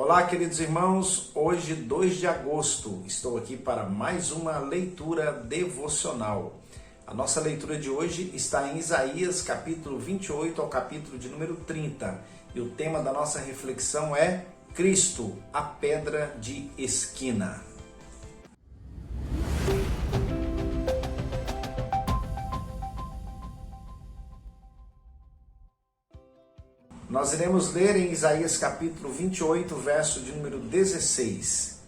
Olá, queridos irmãos, hoje 2 de agosto, estou aqui para mais uma leitura devocional. A nossa leitura de hoje está em Isaías, capítulo 28 ao capítulo de número 30. E o tema da nossa reflexão é Cristo, a pedra de esquina. Nós iremos ler em Isaías capítulo 28, verso de número 16.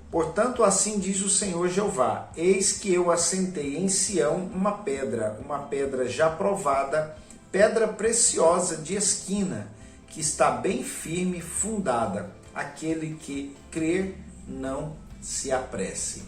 Portanto, assim diz o Senhor Jeová, eis que eu assentei em Sião uma pedra já provada, pedra preciosa de esquina, que está bem firme, fundada. Aquele que crer, não se apresse.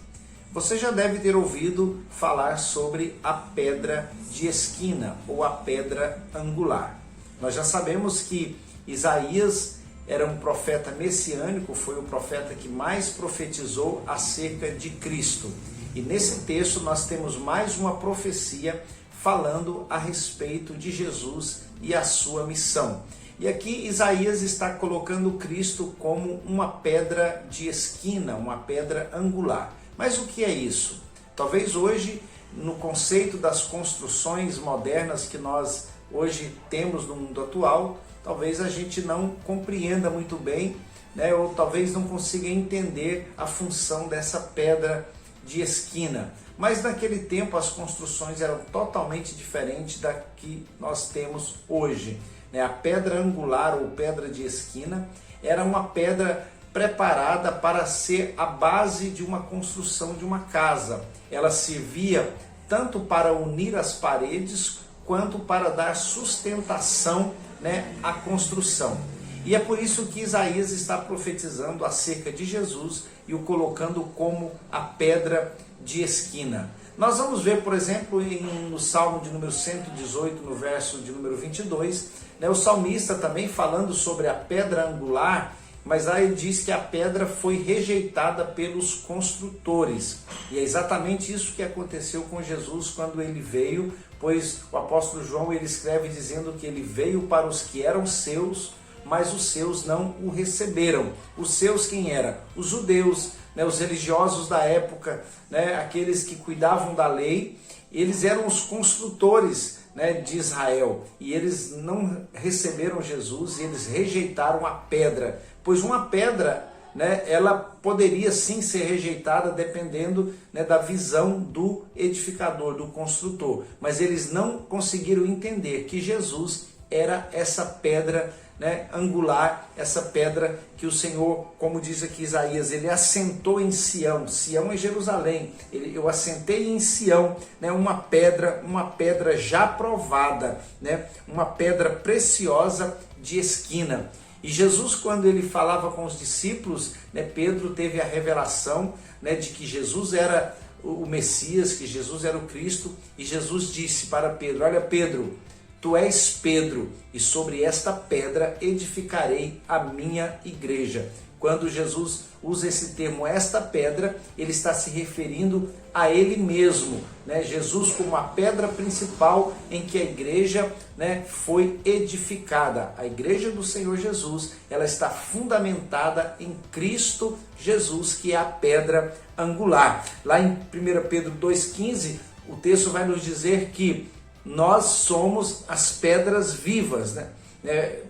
Você já deve ter ouvido falar sobre a pedra de esquina, ou a pedra angular. Nós já sabemos que Isaías era um profeta messiânico, foi o profeta que mais profetizou acerca de Cristo. E nesse texto nós temos mais uma profecia falando a respeito de Jesus e a sua missão. E aqui Isaías está colocando Cristo como uma pedra de esquina, uma pedra angular. Mas o que é isso? Talvez hoje, no conceito das construções modernas que nós hoje temos no mundo atual, talvez a gente não compreenda muito bem, né? Ou talvez não consiga entender a função dessa pedra de esquina. Mas naquele tempo as construções eram totalmente diferentes da que nós temos hoje, né? A pedra angular ou pedra de esquina era uma pedra preparada para ser a base de uma construção de uma casa. Ela servia tanto para unir as paredes quanto para dar sustentação, né, à construção. E é por isso que Isaías está profetizando acerca de Jesus e o colocando como a pedra de esquina. Nós vamos ver, por exemplo, no Salmo de número 118, no verso de número 22, né, o salmista também falando sobre a pedra angular, mas lá ele diz que a pedra foi rejeitada pelos construtores. E é exatamente isso que aconteceu com Jesus quando ele veio, pois o apóstolo João ele escreve dizendo que ele veio para os que eram seus, mas os seus não o receberam. Os seus quem era? Os judeus, né, os religiosos da época, né, aqueles que cuidavam da lei, eles eram os construtores, né, de Israel, e eles não receberam Jesus e eles rejeitaram a pedra, pois uma pedra, né, ela poderia sim ser rejeitada dependendo, né, da visão do edificador, do construtor, mas eles não conseguiram entender que Jesus era essa pedra, né, angular, essa pedra que o Senhor, como diz aqui Isaías, ele assentou em Sião. Sião é Jerusalém. Eu assentei em Sião, né, uma pedra já provada, né, uma pedra preciosa de esquina. E Jesus, quando ele falava com os discípulos, né, Pedro teve a revelação, né, de que Jesus era o Messias, que Jesus era o Cristo, e Jesus disse para Pedro: olha, Pedro, tu és Pedro, e sobre esta pedra edificarei a minha igreja. Quando Jesus usa esse termo, esta pedra, ele está se referindo a ele mesmo, né? Jesus como a pedra principal em que a igreja, né, foi edificada. A igreja do Senhor Jesus, ela está fundamentada em Cristo Jesus, que é a pedra angular. Lá em 1 Pedro 2,15, o texto vai nos dizer que nós somos as pedras vivas, né?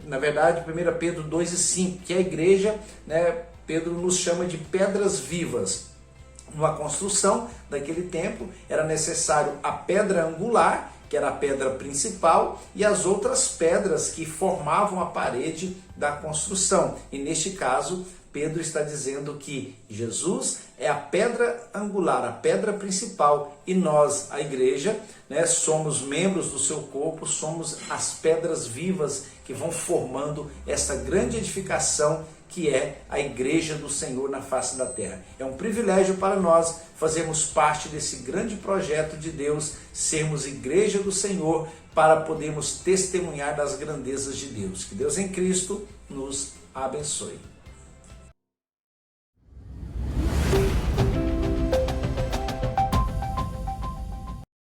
Na verdade, 1 Pedro 2,5, que é a igreja, né, Pedro nos chama de pedras vivas. Numa construção daquele tempo, era necessário a pedra angular, que era a pedra principal, e as outras pedras que formavam a parede da construção. E neste caso, Pedro está dizendo que Jesus é a pedra angular, a pedra principal, e nós, a igreja, né, somos membros do seu corpo, somos as pedras vivas que vão formando essa grande edificação que é a igreja do Senhor na face da terra. É um privilégio para nós fazermos parte desse grande projeto de Deus, sermos igreja do Senhor, para podermos testemunhar das grandezas de Deus. Que Deus em Cristo nos abençoe.